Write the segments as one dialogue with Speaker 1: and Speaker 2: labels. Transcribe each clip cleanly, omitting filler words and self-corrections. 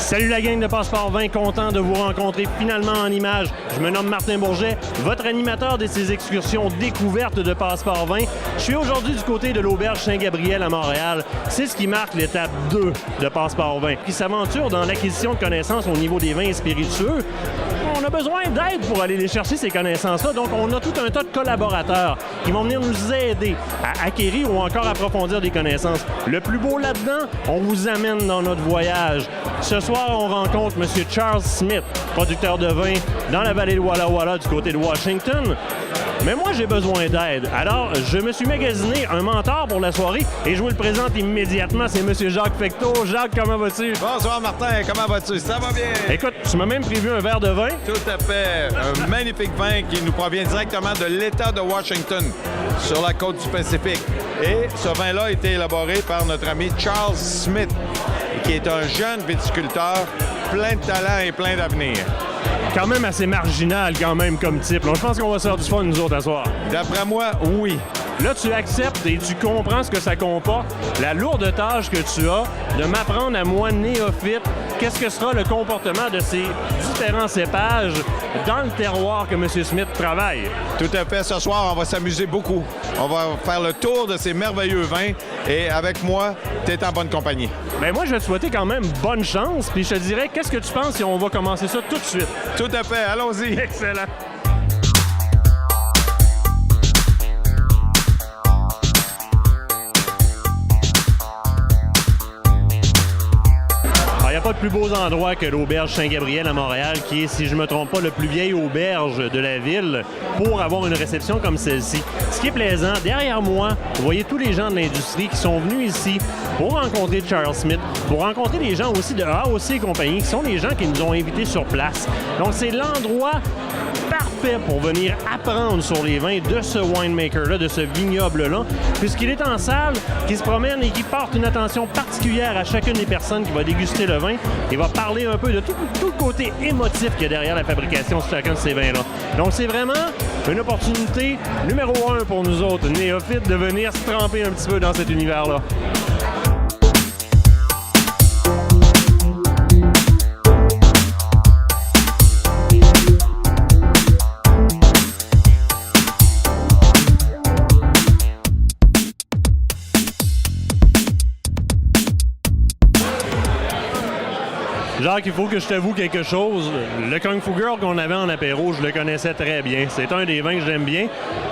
Speaker 1: Salut la gang de Passeport 20, content de vous rencontrer finalement en images. Je me nomme Martin Bourget, votre animateur de ces excursions découvertes de Passeport 20. Je suis aujourd'hui du côté de l'auberge Saint-Gabriel à Montréal. C'est ce qui marque l'étape 2 de Passeport 20, qui s'aventure dans l'acquisition de connaissances au niveau des vins spiritueux. On a besoin d'aide pour aller les chercher, ces connaissances-là. Donc, on a tout un tas de collaborateurs qui vont venir nous aider à acquérir ou encore approfondir des connaissances. Le plus beau là-dedans, on vous amène dans notre voyage. Ce soir, on rencontre M. Charles Smith, producteur de vin dans la vallée de Walla Walla du côté de Washington. Mais moi, j'ai besoin d'aide. Alors, je me suis magasiné un mentor pour la soirée et je vous le présente immédiatement. C'est M. Jacques Fecteau. Jacques, comment vas-tu?
Speaker 2: Bonsoir, Martin. Comment vas-tu? Ça va bien?
Speaker 1: Écoute, tu m'as même prévu un verre de vin.
Speaker 2: Tout à fait. Un magnifique vin qui nous provient directement de l'État de Washington, sur la côte du Pacifique. Et ce vin-là a été élaboré par notre ami Charles Smith, qui est un jeune viticulteur plein de talent et plein d'avenir.
Speaker 1: Quand même assez marginal, quand même, comme type. Je pense qu'on va se faire du fun, nous autres, à soir.
Speaker 2: D'après moi, oui.
Speaker 1: Là, tu acceptes et tu comprends ce que ça comporte, la lourde tâche que tu as de m'apprendre à moi, néophyte, qu'est-ce que sera le comportement de ces différents cépages dans le terroir que M. Smith travaille.
Speaker 2: Tout à fait. Ce soir, on va s'amuser beaucoup. On va faire le tour de ces merveilleux vins et avec moi, tu es en bonne compagnie.
Speaker 1: Bien, moi, je vais te souhaiter quand même bonne chance, puis je te dirais, qu'est-ce que tu penses si on va commencer ça tout de suite?
Speaker 2: Tout à fait. Allons-y.
Speaker 1: Excellent. Il n'y a pas de plus beaux endroits que l'auberge Saint-Gabriel à Montréal, qui est, si je ne me trompe pas, le plus vieille auberge de la ville pour avoir une réception comme celle-ci. Ce qui est plaisant, derrière moi, vous voyez tous les gens de l'industrie qui sont venus ici pour rencontrer Charles Smith, pour rencontrer des gens aussi de AOC et compagnie, qui sont les gens qui nous ont invités sur place. Donc, c'est l'endroit parfait pour venir apprendre sur les vins de ce winemaker-là, de ce vignoble-là, puisqu'il est en salle, qui se promène et qui porte une attention particulière à chacune des personnes qui va déguster le vin. Il va parler un peu de tout le côté émotif qu'il y a derrière la fabrication de chacun de ces vins-là. Donc, c'est vraiment une opportunité numéro 1 pour nous autres, néophytes, de venir se tremper un petit peu dans cet univers-là. Jacques, il faut que je t'avoue quelque chose. Le Kung Fu Girl qu'on avait en apéro, je le connaissais très bien. C'est un des vins que j'aime bien.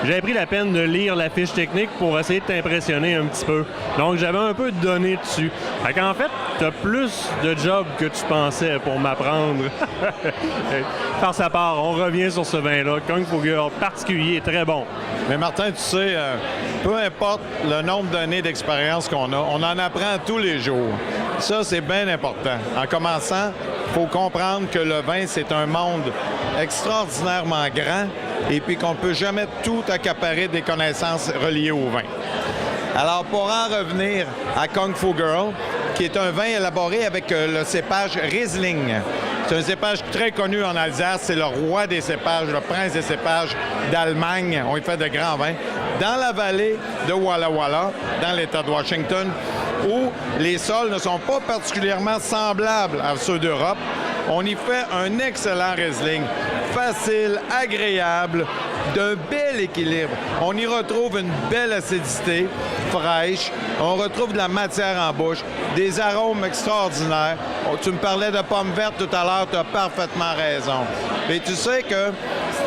Speaker 1: J'avais pris la peine de lire la fiche technique pour essayer de t'impressionner un petit peu. Donc, j'avais un peu de données dessus. Fait qu'en fait, t'as plus de job que tu pensais pour m'apprendre. Par sa part, on revient sur ce vin-là. Kung Fu Girl, particulier, très bon.
Speaker 2: Mais Martin, tu sais, peu importe le nombre d'années d'expérience qu'on a, on en apprend tous les jours. Ça, c'est bien important. En commençant, il faut comprendre que le vin, c'est un monde extraordinairement grand et puis qu'on ne peut jamais tout accaparer des connaissances reliées au vin. Alors, pour en revenir à Kung Fu Girl, qui est un vin élaboré avec le cépage Riesling. C'est un cépage très connu en Alsace. C'est le roi des cépages, le prince des cépages d'Allemagne. On y fait de grands vins. Dans la vallée de Walla Walla, dans l'État de Washington, où les sols ne sont pas particulièrement semblables à ceux d'Europe, on y fait un excellent Riesling. Facile, agréable, d'un bel équilibre. On y retrouve une belle acidité, fraîche. On retrouve de la matière en bouche, des arômes extraordinaires. Oh, tu me parlais de pommes vertes tout à l'heure, tu as parfaitement raison. Et tu sais que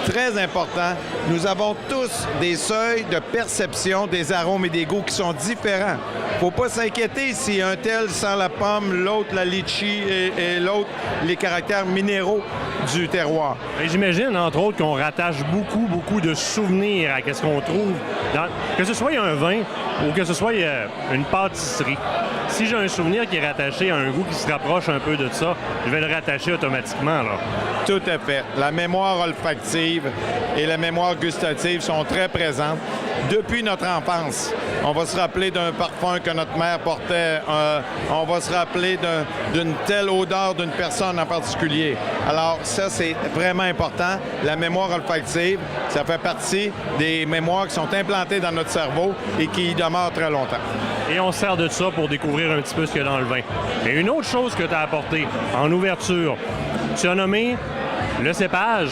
Speaker 2: c'est très important, nous avons tous des seuils de perception des arômes et des goûts qui sont différents. Faut pas s'inquiéter si un tel sent la pomme, l'autre la litchi et l'autre les caractères minéraux du terroir.
Speaker 1: Et j'imagine, entre autres, qu'on rattache beaucoup de souvenirs à ce qu'on trouve, que ce soit un vin ou que ce soit une pâtisserie. Si j'ai un souvenir qui est rattaché à un goût qui se rapproche un peu de ça, je vais le rattacher automatiquement, là.
Speaker 2: Tout à fait. La mémoire olfactive et la mémoire gustative sont très présentes depuis notre enfance. On va se rappeler d'un parfum que notre mère portait. On va se rappeler d'une telle odeur d'une personne en particulier. Alors, ça, c'est vraiment important. La mémoire olfactive, ça fait partie des mémoires qui sont implantées dans notre cerveau et qui y demeurent très longtemps.
Speaker 1: et on se sert de ça pour découvrir un petit peu ce qu'il y a dans le vin. Et une autre chose que tu as apporté en ouverture, tu as nommé le cépage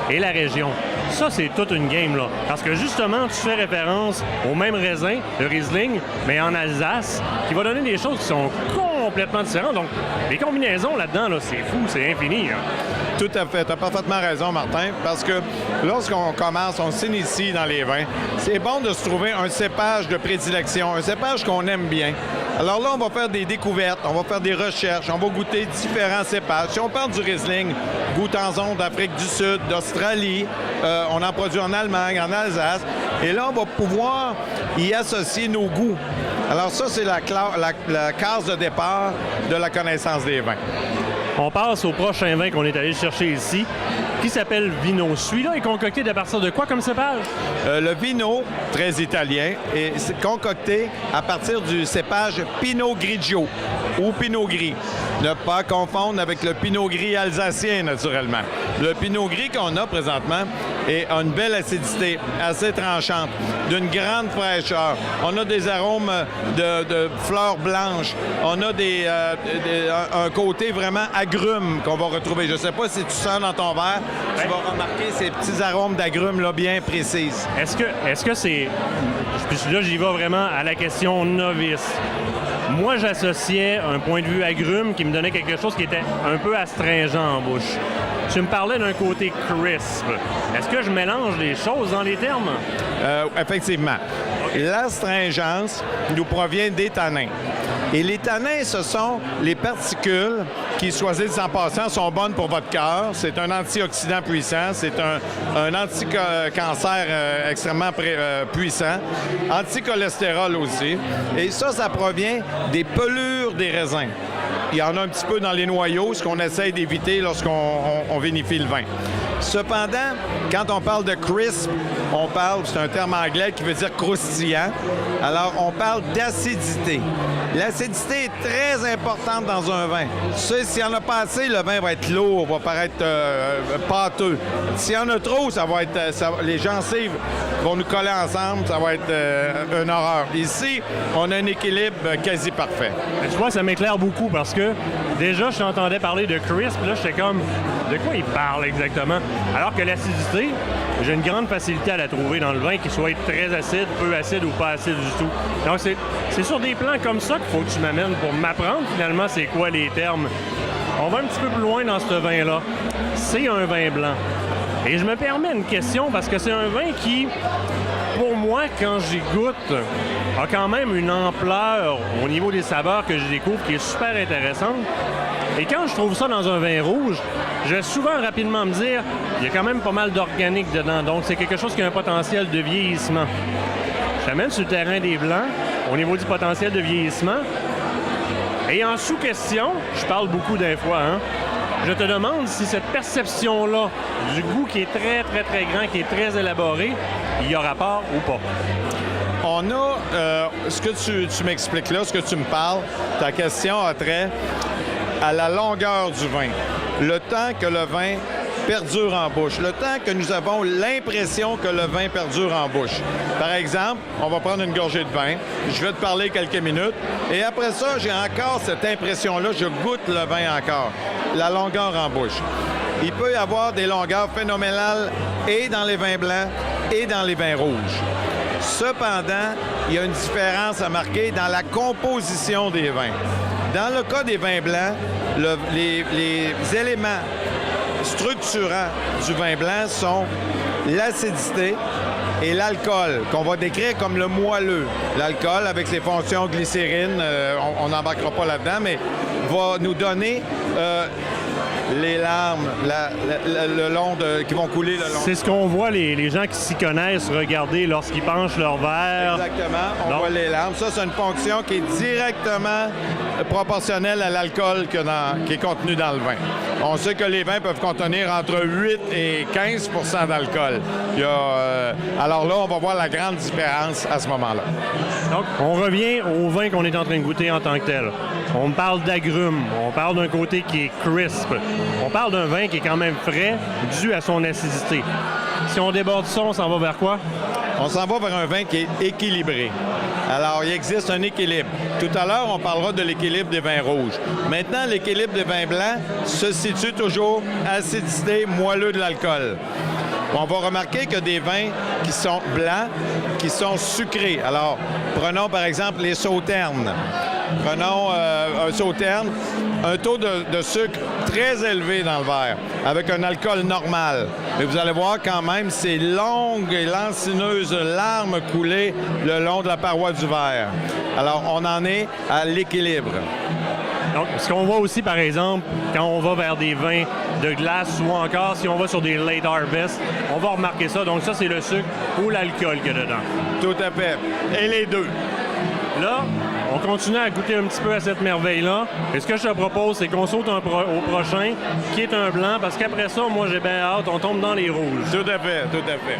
Speaker 1: et la région. Ça, c'est toute une game, là. Parce que justement, tu fais référence au même raisin, le Riesling, mais en Alsace, qui va donner des choses qui sont complètement différentes. Donc, les combinaisons là-dedans, là, c'est fou, c'est infini. Hein.
Speaker 2: Tout à fait. Tu as parfaitement raison, Martin, parce que lorsqu'on commence, on s'initie dans les vins, c'est bon de se trouver un cépage de prédilection, un cépage qu'on aime bien. Alors là, on va faire des découvertes, on va faire des recherches, on va goûter différents cépages. Si on parle du Riesling, goûtons-en d'Afrique du Sud, d'Australie, on en produit en Allemagne, en Alsace, et là, on va pouvoir y associer nos goûts. Alors ça, c'est la case de départ de la connaissance des vins.
Speaker 1: On passe au prochain vin qu'on est allé chercher ici, qui s'appelle Vino. Celui-là est concocté à partir de quoi comme cépage?
Speaker 2: Le Vino, très italien, est concocté à partir du cépage Pinot Grigio ou Pinot Gris. Ne pas confondre avec le Pinot Gris alsacien, naturellement. Le Pinot Gris qu'on a présentement a une belle acidité, assez tranchante, d'une grande fraîcheur. On a des arômes de fleurs blanches. On a un côté vraiment agrumes qu'on va retrouver. Je ne sais pas si tu sens dans ton verre, tu vas remarquer ces petits arômes d'agrumes là, bien précises.
Speaker 1: Est-ce que c'est... Puis là, j'y vais vraiment à la question novice. Moi, j'associais un point de vue agrume qui me donnait quelque chose qui était un peu astringent en bouche. Tu me parlais d'un côté crisp. Est-ce que je mélange les choses dans les termes?
Speaker 2: Effectivement. L'astringence nous provient des tanins. Et les tanins, ce sont les particules qui, choisissent en passant, sont bonnes pour votre cœur. C'est un antioxydant puissant. C'est un anti-cancer extrêmement puissant. Anticholestérol aussi. Et ça provient des pelures des raisins. Il y en a un petit peu dans les noyaux, ce qu'on essaye d'éviter lorsqu'on vinifie le vin. Cependant, quand on parle de crisp, c'est un terme anglais qui veut dire croustillant. Alors, on parle d'acidité. L'acidité est très importante dans un vin. S'il y en a pas assez, le vin va être lourd, va paraître pâteux. S'il y en a trop, les gencives vont nous coller ensemble, ça va être une horreur. Ici, on a un équilibre quasi parfait.
Speaker 1: Tu vois, ça m'éclaire beaucoup parce que déjà, je t'entendais parler de crisp, là, j'étais comme, de quoi il parle exactement? Alors que l'acidité, j'ai une grande facilité à la trouver dans le vin, qu'il soit très acide, peu acide ou pas acide du tout. Donc, c'est sur des plans comme ça qu'il faut que tu m'amènes pour m'apprendre finalement c'est quoi les termes. On va un petit peu plus loin dans ce vin-là. C'est un vin blanc. Et je me permets une question parce que c'est un vin qui, pour moi, quand j'y goûte, a quand même une ampleur au niveau des saveurs que je découvre qui est super intéressante. Et quand je trouve ça dans un vin rouge, je vais souvent rapidement me dire il y a quand même pas mal d'organique dedans. Donc, c'est quelque chose qui a un potentiel de vieillissement. Je t'amène sur le terrain des blancs au niveau du potentiel de vieillissement. Et en sous-question, je parle beaucoup d'un fois, hein, je te demande si cette perception-là du goût qui est très, très, très grand, qui est très élaboré, il y a rapport ou pas?
Speaker 2: On a, ce que tu m'expliques là, ce que tu me parles, ta question a trait à la longueur du vin. Le temps que le vin perdure en bouche, le temps que nous avons l'impression que le vin perdure en bouche. Par exemple, on va prendre une gorgée de vin, je vais te parler quelques minutes, et après ça, j'ai encore cette impression-là, je goûte le vin encore, la longueur en bouche. Il peut y avoir des longueurs phénoménales et dans les vins blancs et dans les vins rouges. Cependant, il y a une différence à marquer dans la composition des vins. Dans le cas des vins blancs, les éléments structurants du vin blanc sont l'acidité et l'alcool, qu'on va décrire comme le moelleux. L'alcool, avec ses fonctions glycérine, on n'embarquera pas là-dedans, mais va nous donner les larmes qui vont couler le long.
Speaker 1: C'est ce qu'on voit les gens qui s'y connaissent regarder lorsqu'ils penchent leur verre.
Speaker 2: Exactement, on voit les larmes. Ça, c'est une fonction qui est directement proportionnelle à l'alcool qui est contenu dans le vin. On sait que les vins peuvent contenir entre 8 et 15 % d'alcool. Alors là, on va voir la grande différence à ce moment-là.
Speaker 1: Donc, on revient au vin qu'on est en train de goûter en tant que tel. On parle d'agrumes, on parle d'un côté qui est crisp, on parle d'un vin qui est quand même frais dû à son acidité. Si on déborde ça, on s'en va vers quoi?
Speaker 2: On s'en va vers un vin qui est équilibré. Alors, il existe un équilibre. Tout à l'heure, on parlera de l'équilibre des vins rouges. Maintenant, l'équilibre des vins blancs se situe toujours à acidité, moelleux de l'alcool. On va remarquer que des vins qui sont blancs, qui sont sucrés. Alors, prenons par exemple les sauternes. Prenons un sauterne, un taux de sucre très élevé dans le verre, avec un alcool normal. Mais vous allez voir quand même ces longues et lancineuses larmes coulées le long de la paroi du verre. Alors, on en est à l'équilibre.
Speaker 1: Donc, ce qu'on voit aussi, par exemple, quand on va vers des vins de glace ou encore si on va sur des late harvest, on va remarquer ça. Donc ça, c'est le sucre ou l'alcool qu'il y a dedans.
Speaker 2: Tout à fait. Et les deux.
Speaker 1: Là, on continue à goûter un petit peu à cette merveille-là. Et ce que je te propose, c'est qu'on saute au prochain, qui est un blanc, parce qu'après ça, moi, j'ai bien hâte, on tombe dans les rouges.
Speaker 2: Tout à fait, tout à fait.